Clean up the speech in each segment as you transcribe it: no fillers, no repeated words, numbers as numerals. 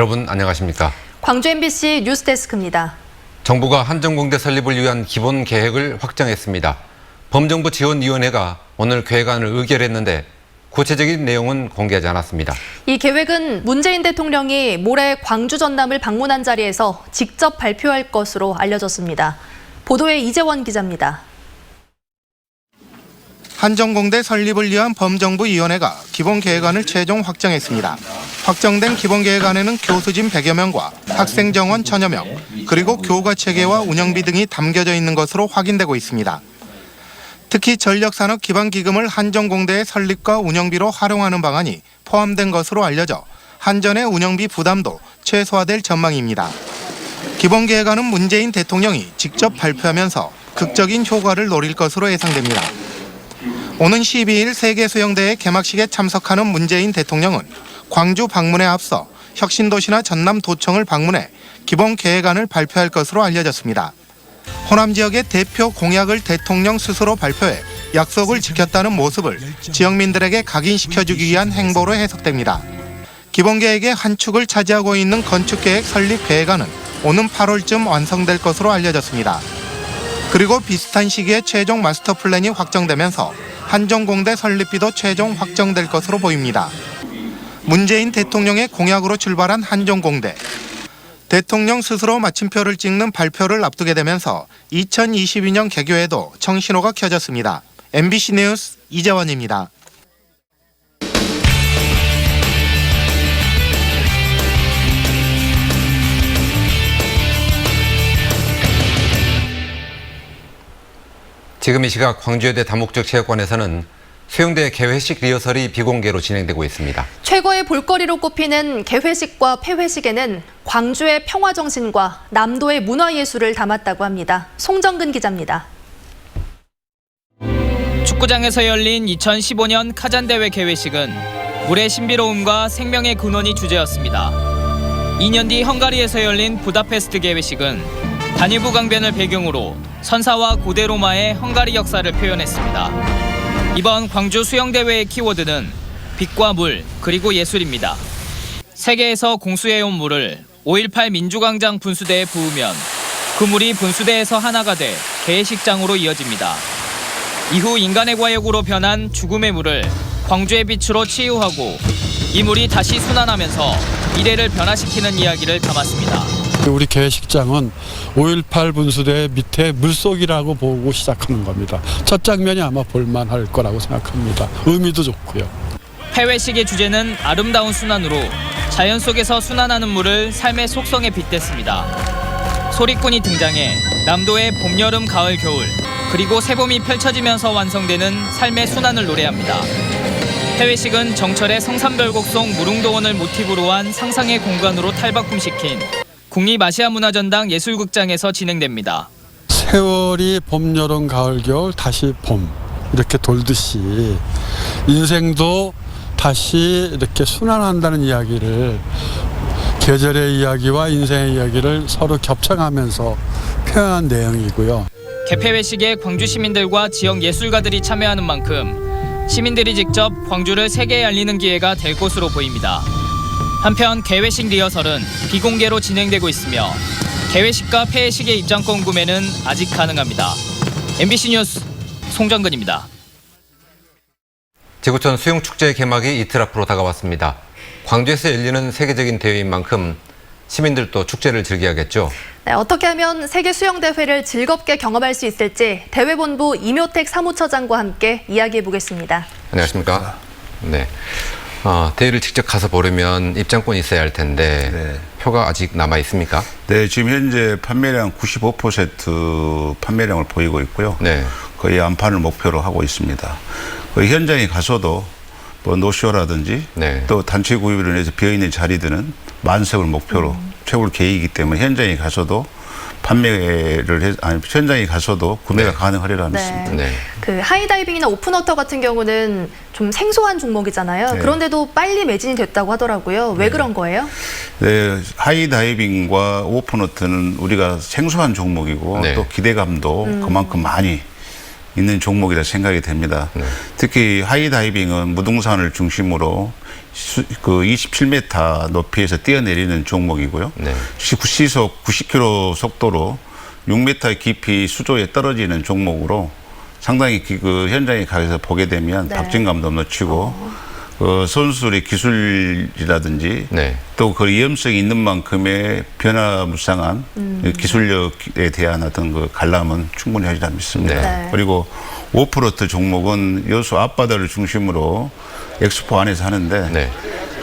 여러분 안녕하십니까? 광주 MBC 뉴스데스크입니다. 정부가 한정공대 설립을 위한 기본 계획을 확정했습니다. 범정부 지원위원회가 오늘 계획안을 의결했는데 구체적인 내용은 공개하지 않았습니다. 이 계획은 문재인 대통령이 모레 광주 전남을 방문한 자리에서 직접 발표할 것으로 알려졌습니다. 보도에 이재원 기자입니다. 한정공대 설립을 위한 범정부위원회가 기본계획안을 최종 확정했습니다. 확정된 기본계획안에는 교수진 100여 명과 학생 정원 1000여 명, 그리고 교과체계와 운영비 등이 담겨져 있는 것으로 확인되고 있습니다. 특히 전력산업기반기금을 한정공대의 설립과 운영비로 활용하는 방안이 포함된 것으로 알려져 한전의 운영비 부담도 최소화될 전망입니다. 기본계획안은 문재인 대통령이 직접 발표하면서 극적인 효과를 노릴 것으로 예상됩니다. 오는 12일 세계수영대회 개막식에 참석하는 문재인 대통령은 광주 방문에 앞서 혁신도시나 전남도청을 방문해 기본계획안을 발표할 것으로 알려졌습니다. 호남 지역의 대표 공약을 대통령 스스로 발표해 약속을 지켰다는 모습을 지역민들에게 각인시켜주기 위한 행보로 해석됩니다. 기본계획의 한 축을 차지하고 있는 건축계획 설립 계획안은 오는 8월쯤 완성될 것으로 알려졌습니다. 그리고 비슷한 시기에 최종 마스터 플랜이 확정되면서 한정공대 설립비도 최종 확정될 것으로 보입니다. 문재인 대통령의 공약으로 출발한 한정공대. 대통령 스스로 마침표를 찍는 발표를 앞두게 되면서 2022년 개교에도 청신호가 켜졌습니다. MBC 뉴스 이재원입니다. 지금 이 시각 광주여대 다목적 체육관에서는 수영대 개회식 리허설이 비공개로 진행되고 있습니다. 최고의 볼거리로 꼽히는 개회식과 폐회식에는 광주의 평화정신과 남도의 문화예술을 담았다고 합니다. 송정근 기자입니다. 축구장에서 열린 2015년 카잔대회 개회식은 물의 신비로움과 생명의 근원이 주제였습니다. 2년 뒤 헝가리에서 열린 부다페스트 개회식은 다뉴브 강변을 배경으로 선사와 고대 로마의 헝가리 역사를 표현했습니다. 이번 광주 수영대회의 키워드는 빛과 물, 그리고 예술입니다. 세계에서 공수해온 물을 5.18 민주광장 분수대에 부으면 그 물이 분수대에서 하나가 돼 개회식장으로 이어집니다. 이후 인간의 과욕으로 변한 죽음의 물을 광주의 빛으로 치유하고 이 물이 다시 순환하면서 미래를 변화시키는 이야기를 담았습니다. 우리 개회식장은 5.18 분수대 밑에 물속이라고 보고 시작하는 겁니다. 첫 장면이 아마 볼만할 거라고 생각합니다. 의미도 좋고요. 폐회식의 주제는 아름다운 순환으로 자연 속에서 순환하는 물을 삶의 속성에 빗댔습니다. 소리꾼이 등장해 남도의 봄, 여름, 가을, 겨울 그리고 새봄이 펼쳐지면서 완성되는 삶의 순환을 노래합니다. 폐회식은 정철의 성산별곡송 무릉도원을 모티브로 한 상상의 공간으로 탈바꿈시킨 국립아시아문화전당 예술극장에서 진행됩니다. 세월이 봄, 여름, 가을, 겨울 다시 봄 이렇게 돌듯이 인생도 다시 이렇게 순환한다는 이야기를 계절의 이야기와 인생의 이야기를 서로 겹쳐가면서 표현한 내용이고요. 개폐회식에 광주 시민들과 지역 예술가들이 참여하는 만큼 시민들이 직접 광주를 세계에 알리는 기회가 될 것으로 보입니다. 한편 개회식 리허설은 비공개로 진행되고 있으며 개회식과 폐회식의 입장권 구매는 아직 가능합니다. MBC 뉴스 송정근입니다. 지구촌 수영축제 개막이 이틀 앞으로 다가왔습니다. 광주에서 열리는 세계적인 대회인 만큼 시민들도 축제를 즐겨야겠죠. 네, 어떻게 하면 세계수영대회를 즐겁게 경험할 수 있을지 대회본부 임효택 사무처장과 함께 이야기해 보겠습니다. 안녕하십니까? 네. 대회를 직접 가서 보려면 입장권이 있어야 할 텐데 네. 표가 아직 남아 있습니까? 네, 지금 현재 판매량 95% 판매량을 보이고 있고요. 네. 거의 안판을 목표로 하고 있습니다. 거의 현장에 가서도 뭐 노쇼라든지 네. 또 단체 구입을 해서 비어있는 자리들은 만석을 목표로 채울 계획이기 때문에 현장에 가서도 현장에 가서도 구매가 네. 가능하리라 믿습니다. 네. 그 하이다이빙이나 오픈워터 같은 경우는 좀 생소한 종목이잖아요. 네. 그런데도 빨리 매진이 됐다고 하더라고요. 왜 그런 거예요? 네, 하이다이빙과 오픈워터는 우리가 생소한 종목이고 네. 또 기대감도 그만큼 많이 있는 종목이라 생각이 됩니다. 네. 특히 하이다이빙은 무등산을 중심으로 그 27m 높이에서 뛰어내리는 종목이고요. 네. 시속 90km 속도로 6m 깊이 수조에 떨어지는 종목으로 상당히 그 현장에 가서 보게 되면 네. 박진감도 넘치고 선수들의 기술이라든지 네. 또 그 위험성이 있는 만큼의 변화무쌍한 기술력에 대한 어떤 그 관람은 충분히 하리라 믿습니다. 네. 그리고 오프로트 종목은 여수 앞바다를 중심으로 엑스포 안에서 하는데 네.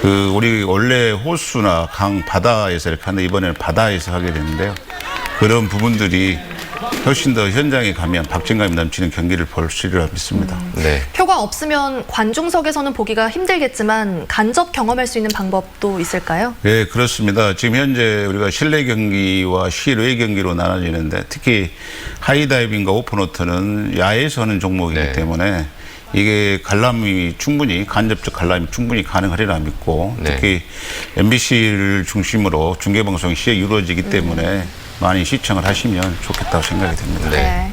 그 우리 원래 호수나 강 바다에서 이렇게 하는데 이번에는 바다에서 하게 되는데요. 그런 부분들이 훨씬 더 현장에 가면 박진감이 넘치는 경기를 볼 수 있리라 믿습니다. 네. 표가 없으면 관중석에서는 보기가 힘들겠지만 간접 경험할 수 있는 방법도 있을까요? 네, 그렇습니다. 지금 현재 우리가 실내 경기와 실외 경기로 나눠지는데 특히 하이다이빙과 오픈워터는 야외에서 하는 종목이기 네. 때문에 이게 관람이 충분히 간접적 관람이 충분히 가능하리라 믿고 네. 특히 MBC를 중심으로 중계방송이 시에 이루어지기 때문에 많이 시청을 하시면 좋겠다고 생각이 듭니다. 네.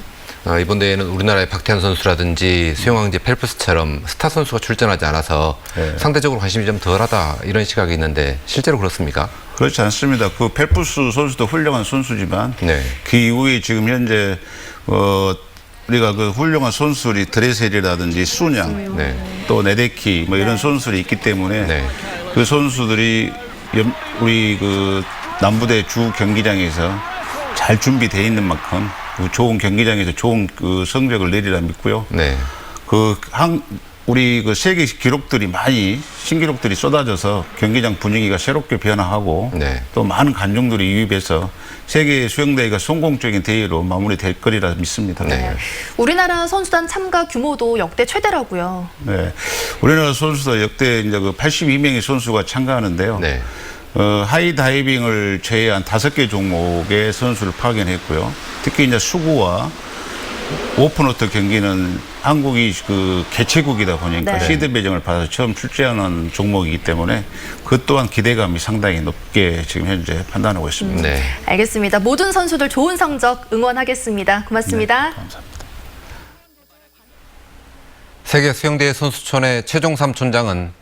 이번 대회는 우리나라의 박태환 선수라든지 수영왕제 펠프스처럼 스타 선수가 출전하지 않아서 네. 상대적으로 관심이 좀 덜하다 이런 시각이 있는데 실제로 그렇습니까? 그렇지 않습니다. 그 펠프스 선수도 훌륭한 선수지만 네. 그 이후에 지금 현재 우리가 그 훌륭한 선수들이 드레셀이라든지 순양 네. 또 네데키 뭐 이런 선수들이 있기 때문에 네. 그 선수들이 우리 그 남부대 주 경기장에서 잘 준비되어 있는 만큼 좋은 경기장에서 좋은 그 성적을 내리라 믿고요. 네. 우리 그 세계 기록들이 많이 신기록들이 쏟아져서 경기장 분위기가 새롭게 변화하고 네. 또 많은 관중들이 유입해서 세계 수영대회가 성공적인 대회로 마무리될 거리라 믿습니다. 네. 우리나라 선수단 참가 규모도 역대 최대라고요. 네. 우리나라 선수도 역대 이제 그 82명의 선수가 참가하는데요. 네. 하이다이빙을 제외한 5개 종목의 선수를 파견했고요. 특히 이제 수구와 오픈워터 경기는 한국이 그 개최국이다 보니까 네. 시드 배정을 받아서 처음 출전하는 종목이기 때문에 그 또한 기대감이 상당히 높게 지금 현재 판단하고 있습니다. 네. 알겠습니다. 모든 선수들 좋은 성적 응원하겠습니다. 고맙습니다. 네, 감사합니다. 세계 수영대회 선수촌의 최종삼 촌장은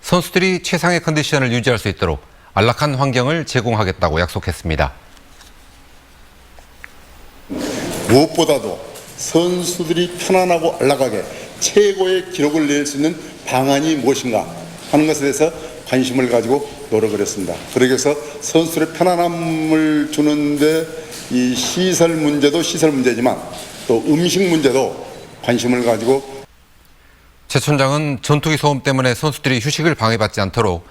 선수들이 최상의 컨디션을 유지할 수 있도록 안락한 환경을 제공하겠다고 약속했습니다. 무엇보다도 선수들이 편안하고 안락하게 최고의 기록을 낼 수 있는 방안이 무엇인가 하는 것에 대해서 관심을 가지고 노력을 했습니다. 그러기 위해서 선수들의 편안함을 주는데 이 시설 문제도 시설 문제지만 또 음식 문제도 관심을 가지고 최 촌장은 전투기 소음 때문에 선수들이 휴식을 방해받지 않도록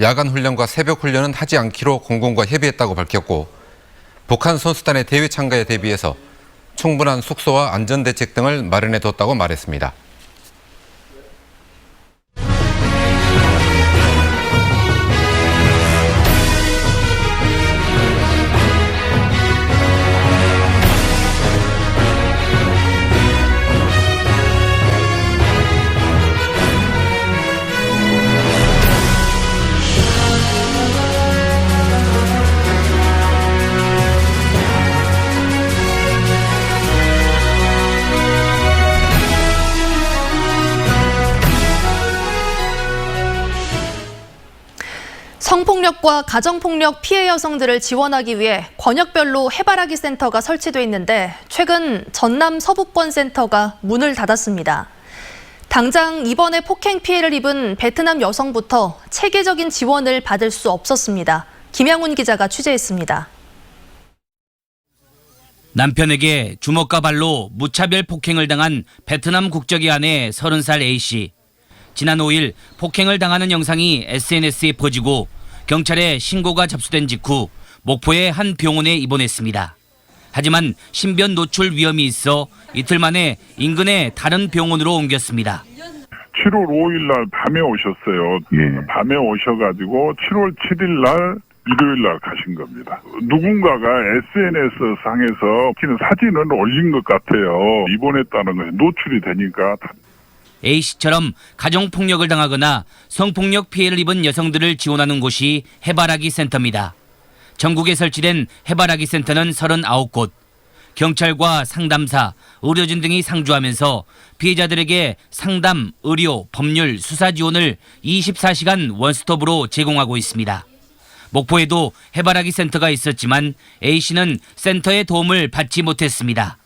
야간 훈련과 새벽 훈련은 하지 않기로 공군과 협의했다고 밝혔고 북한 선수단의 대회 참가에 대비해서 충분한 숙소와 안전대책 등을 마련해뒀다고 말했습니다. 성폭력과 가정폭력 피해 여성들을 지원하기 위해 권역별로 해바라기 센터가 설치돼 있는데 최근 전남 서부권 센터가 문을 닫았습니다. 당장 이번에 폭행 피해를 입은 베트남 여성부터 체계적인 지원을 받을 수 없었습니다. 김양훈 기자가 취재했습니다. 남편에게 주먹과 발로 무차별 폭행을 당한 베트남 국적의 아내 30살 A씨. 지난 5일 폭행을 당하는 영상이 SNS에 퍼지고 경찰에 신고가 접수된 직후 목포의 한 병원에 입원했습니다. 하지만 신변 노출 위험이 있어 이틀 만에 인근의 다른 병원으로 옮겼습니다. 7월 5일 날 밤에 오셨어요. 밤에 오셔가지고 7월 7일 날 일요일 날 가신 겁니다. 누군가가 SNS 상에서 사진을 올린 것 같아요. 입원했다는 것이 노출이 되니까. A씨처럼 가정폭력을 당하거나 성폭력 피해를 입은 여성들을 지원하는 곳이 해바라기 센터입니다. 전국에 설치된 해바라기 센터는 39곳. 경찰과 상담사, 의료진 등이 상주하면서 피해자들에게 상담, 의료, 법률, 수사 지원을 24시간 원스톱으로 제공하고 있습니다. 목포에도 해바라기 센터가 있었지만 A씨는 센터의 도움을 받지 못했습니다.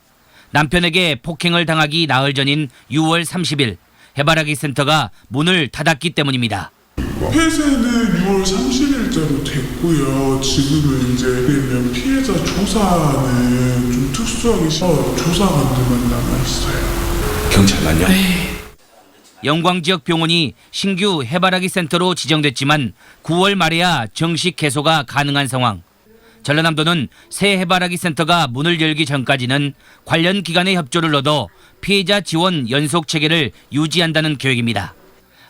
남편에게 폭행을 당하기 나흘 전인 6월 30일 해바라기 센터가 문을 닫았기 때문입니다. 폐쇄는 6월 30일자로 됐고요. 지금은 이제 그러면 피해자 조사는 좀 특수하게 조사관들만 남아있어요. 경찰만요? 영광 지역 병원이 신규 해바라기 센터로 지정됐지만 9월 말에야 정식 개소가 가능한 상황. 전라남도는 새 해바라기 센터가 문을 열기 전까지는 관련 기관의 협조를 얻어 피해자 지원 연속 체계를 유지한다는 계획입니다.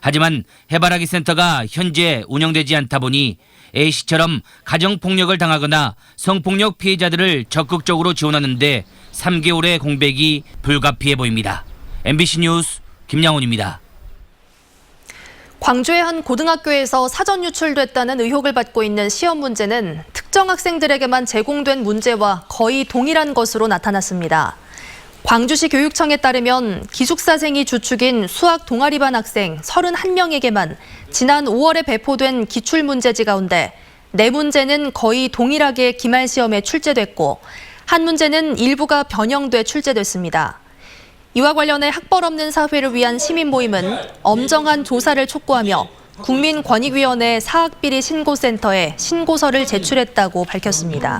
하지만 해바라기 센터가 현재 운영되지 않다 보니 A씨처럼 가정폭력을 당하거나 성폭력 피해자들을 적극적으로 지원하는데 3개월의 공백이 불가피해 보입니다. MBC 뉴스 김양훈입니다. 광주의 한 고등학교에서 사전 유출됐다는 의혹을 받고 있는 시험 문제는 특정 학생들에게만 제공된 문제와 거의 동일한 것으로 나타났습니다. 광주시 교육청에 따르면 기숙사생이 주축인 수학 동아리반 학생 31명에게만 지난 5월에 배포된 기출문제지 가운데 4문제는 거의 동일하게 기말시험에 출제됐고 한 문제는 일부가 변형돼 출제됐습니다. 이와 관련해 학벌 없는 사회를 위한 시민 모임은 엄정한 조사를 촉구하며 국민권익위원회 사학비리 신고센터에 신고서를 제출했다고 밝혔습니다.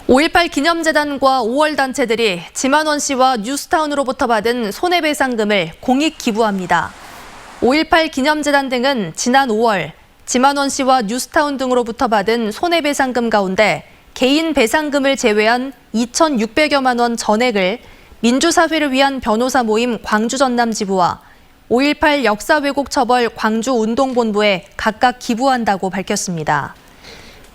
5.18 기념재단과 5월 단체들이 지만원 씨와 뉴스타운으로부터 받은 손해배상금을 공익 기부합니다. 5.18 기념재단 등은 지난 5월 지만원 씨와 뉴스타운 등으로부터 받은 손해배상금 가운데 개인 배상금을 제외한 2,600여만 원 전액을 민주사회를 위한 변호사 모임 광주 전남지부와 5.18 역사 왜곡 처벌 광주운동본부에 각각 기부한다고 밝혔습니다.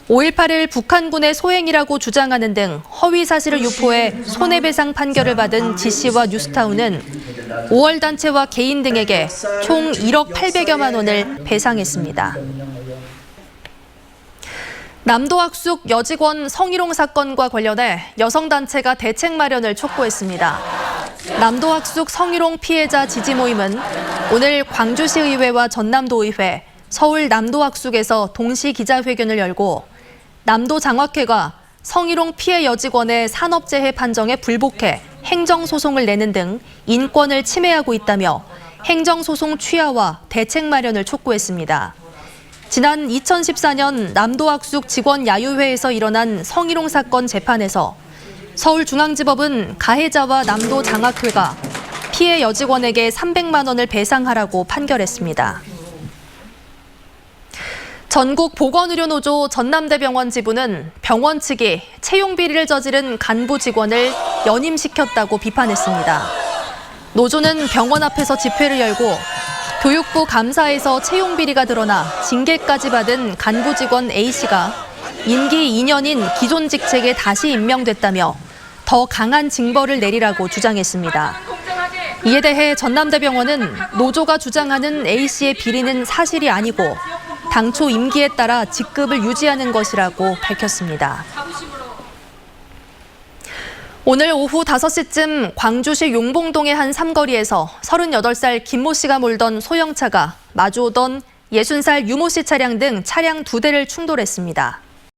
5.18을 북한군의 소행이라고 주장하는 등 허위 사실을 유포해 손해배상 판결을 받은 지 씨와 뉴스타운은 5월 단체와 개인 등에게 총 1억 800여만 원을 배상했습니다. 남도학숙 여직원 성희롱 사건과 관련해 여성단체가 대책 마련을 촉구했습니다. 남도학숙 성희롱 피해자 지지 모임은 오늘 광주시의회와 전남도의회, 서울 남도학숙에서 동시 기자회견을 열고 남도장학회가 성희롱 피해 여직원의 산업재해 판정에 불복해 행정소송을 내는 등 인권을 침해하고 있다며 행정소송 취하와 대책 마련을 촉구했습니다. 지난 2014년 남도학숙 직원 야유회에서 일어난 성희롱 사건 재판에서 서울중앙지법은 가해자와 남도장학회가 피해 여직원에게 300만 원을 배상하라고 판결했습니다. 전국보건의료노조 전남대병원 지부는 병원 측이 채용비리를 저지른 간부 직원을 연임시켰다고 비판했습니다. 노조는 병원 앞에서 집회를 열고 교육부 감사에서 채용비리가 드러나 징계까지 받은 간부 직원 A씨가 임기 2년인 기존 직책에 다시 임명됐다며 더 강한 징벌을 내리라고 주장했습니다. 이에 대해 전남대병원은 노조가 주장하는 A씨의 비리는 사실이 아니고 당초 임기에 따라 직급을 유지하는 것이라고 밝혔습니다. 오늘 오후 5시쯤 광주시 용봉동의 한 삼거리에서 38살 김모 씨가 몰던 소형차가 마주오던 60살 유모 씨 차량 등 차량 2대를 충돌했습니다.